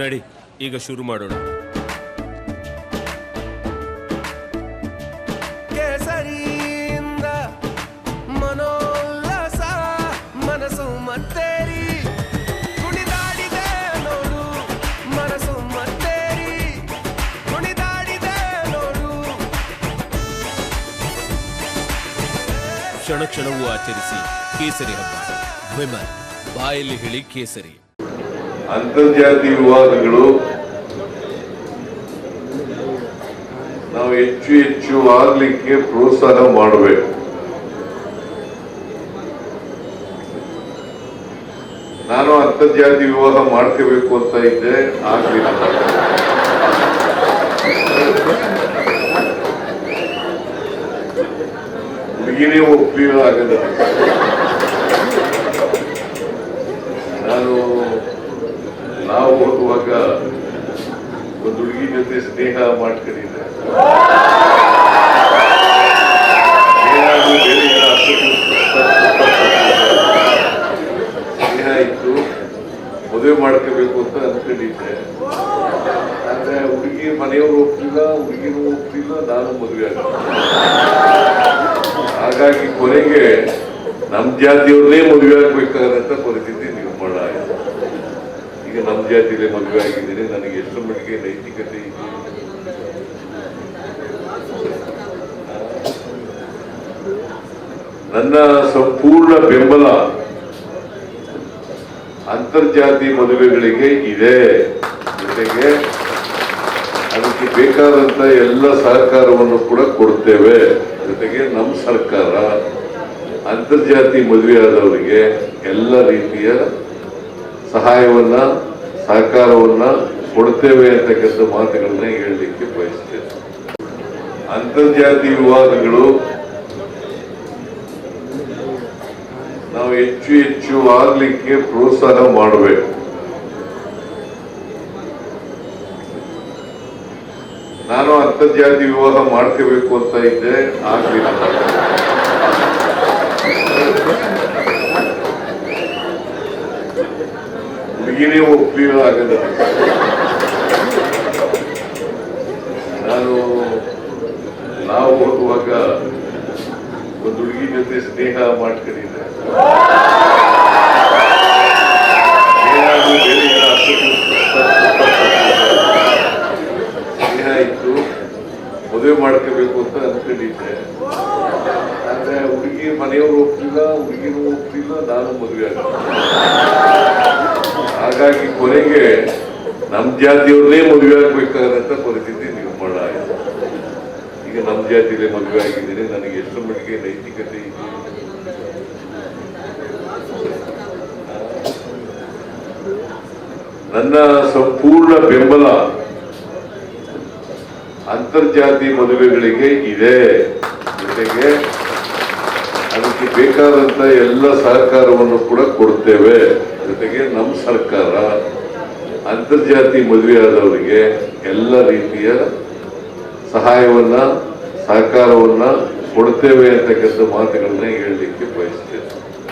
ನಡಿ, ಈಗ ಶುರು ಮಾಡೋಣ. ಕೇಸರಿಯಿಂದ ಮನೋಲ್ಲಾಸ ಮನಸ್ಸು ಮತ್ತೇರಿ ಕುಣಿದಾಡಿದೆ ನೋಡು, ಮನಸ್ಸು ಮತ್ತೇರಿ ಕುಣಿದಾಡಿದೆ ನೋಡು. ಕ್ಷಣ ಕ್ಷಣವೂ ಆಚರಿಸಿ ಕೇಸರಿ ಹಬ್ಬ. ವಿಮಲ್, ಬಾಯಲ್ಲಿ ಹೇಳಿ ಕೇಸರಿ. ಅಂತರ್ಜಾತಿ ವಿವಾದಗಳು ನಾವು ಹೆಚ್ಚು ಹೆಚ್ಚು ಆಗ್ಲಿಕ್ಕೆ ಪ್ರೋತ್ಸಾಹ ಮಾಡಬೇಕು. ನಾನು ಅಂತರ್ಜಾತಿ ವಿವಾಹ ಮಾಡ್ಕೋಬೇಕು ಅಂತ ಇದ್ದೆ, ಆಗ್ಲಿಲ್ಲ. ಹುಡುಗಿನೇ ಒಪ್ಪಲಿಲ್ಲ, ಆಗಲ್ಲ. ನಾವು ಓದುವಾಗ ಒಂದು ಹುಡುಗಿ ಜೊತೆ ಸ್ನೇಹ ಮಾಡ್ಕೊಂಡಿದ್ದೆ. ಸ್ನೇಹ ಇತ್ತು, ಮದುವೆ ಮಾಡ್ಕೋಬೇಕು ಅಂತ ಅನ್ಕೊಂಡಿದ್ದೆ. ಆದ್ರೆ ಹುಡುಗಿ ಮನೆಯವರು ಒಪ್ಪಿಲ್ಲ, ಹುಡುಗಿನೂ ಒಪ್ಪಿಲ್ಲ, ನಾನು ಮದುವೆ ಆಗ. ಹಾಗಾಗಿ ಕೊನೆಗೆ ನಮ್ ಜಾತಿಯವ್ರನ್ನೇ ಮದುವೆ ಆಗ್ಬೇಕಾದಂತ ಪರಿಸ್ಥಿತಿ ನಿರ್ಮಾಣ ಆಗಿದೆ. ಈಗ ನಮ್ಮ ಜಾತಿಯಲ್ಲಿ ಮದುವೆ ಆಗಿದ್ದೀನಿ. ನನಗೆ ಎಷ್ಟು ಮಟ್ಟಿಗೆ ನೈತಿಕತೆ ಇದೆ? ನನ್ನ ಸಂಪೂರ್ಣ ಬೆಂಬಲ ಅಂತರ್ಜಾತಿ ಮದುವೆಗಳಿಗೆ ಇದೆ. ಜೊತೆಗೆ ಅದಕ್ಕೆ ಬೇಕಾದಂತ ಎಲ್ಲ ಸಹಕಾರವನ್ನು ಕೂಡ ಕೊಡ್ತೇವೆ. ಜೊತೆಗೆ ನಮ್ಮ ಸರ್ಕಾರ ಅಂತರ್ಜಾತಿ ಮದುವೆ ಆದವರಿಗೆ ಎಲ್ಲ ರೀತಿಯ ಸಹಾಯವನ್ನ, ಸಹಕಾರವನ್ನ ಕೊಡ್ತೇವೆ ಅಂತಕ್ಕಂಥ ಮಾತುಗಳನ್ನ ಹೇಳಲಿಕ್ಕೆ ಬಯಸ್ತೇನೆ. ಅಂತರ್ಜಾತಿ ವಿವಾದಗಳು ನಾವು ಹೆಚ್ಚು ಹೆಚ್ಚು ಆಗ್ಲಿಕ್ಕೆ ಪ್ರೋತ್ಸಾಹ ಮಾಡಬೇಕು. ನಾನು ಅಂತರ್ಜಾತಿ ವಿವಾಹ ಮಾಡ್ಕೋಬೇಕು ಅಂತ ಇದ್ದೆ, ಆಗ್ಲಿಲ್ಲ. ಹುಡುಗಿನೇ ಒಪ್ಪಲಿಲ್ಲ, ಆಗಲ್ಲ. ನಾವು ಓದುವಾಗ ಒಂದು ಹುಡುಗಿ ಜೊತೆ ಸ್ನೇಹ ಮಾಡ್ಕೊಂಡಿದ್ದೆ. ಸ್ನೇಹ ಇತ್ತು, ಮದುವೆ ಮಾಡ್ಕೋಬೇಕು ಅಂತ ಅನ್ಕೊಂಡಿದ್ದೆ. ಆದ್ರೆ ಹುಡುಗಿ ಮನೆಯವರು ಒಪ್ಪಿಲ್ಲ, ಹುಡುಗಿನೂ ಒಪ್ಪಿಲ್ಲ, ನಾನು ಮದುವೆ ಆಗ. ಹಾಗಾಗಿ ಕೊನೆಗೆ ನಮ್ ಜಾತಿಯವ್ರನ್ನೇ ಮದುವೆ ಆಗ್ಬೇಕಾದಂತ ಪರಿಸ್ಥಿತಿ ನಿರ್ಮಾಣ ಆಗಿದೆ. ಈಗ ನಮ್ಮ ಜಾತಿಯಲ್ಲಿ ಮದುವೆ ಆಗಿದ್ದೀನಿ. ನನಗೆ ಎಷ್ಟು ಮಟ್ಟಿಗೆ ನೈತಿಕತೆ ಇದೆ? ನನ್ನ ಸಂಪೂರ್ಣ ಬೆಂಬಲ ಅಂತರ್ಜಾತಿ ಮದುವೆಗಳಿಗೆ ಇದೆ. ಜೊತೆಗೆ ಅದಕ್ಕೆ ಬೇಕಾದಂತ ಎಲ್ಲ ಸಹಕಾರವನ್ನು ಕೂಡ ಕೊಡ್ತೇವೆ. ಜೊತೆಗೆ ನಮ್ಮ ಸರ್ಕಾರ ಅಂತರ್ಜಾತಿ ಮದುವೆ ಆದವರಿಗೆ ಎಲ್ಲ ರೀತಿಯ ಸಹಾಯವನ್ನ, ಸಹಕಾರವನ್ನ ಕೊಡ್ತೇವೆ ಅಂತಕ್ಕಂಥ ಮಾತುಗಳನ್ನ ಹೇಳಲಿಕ್ಕೆ ಬಯಸ್ತೇನೆ.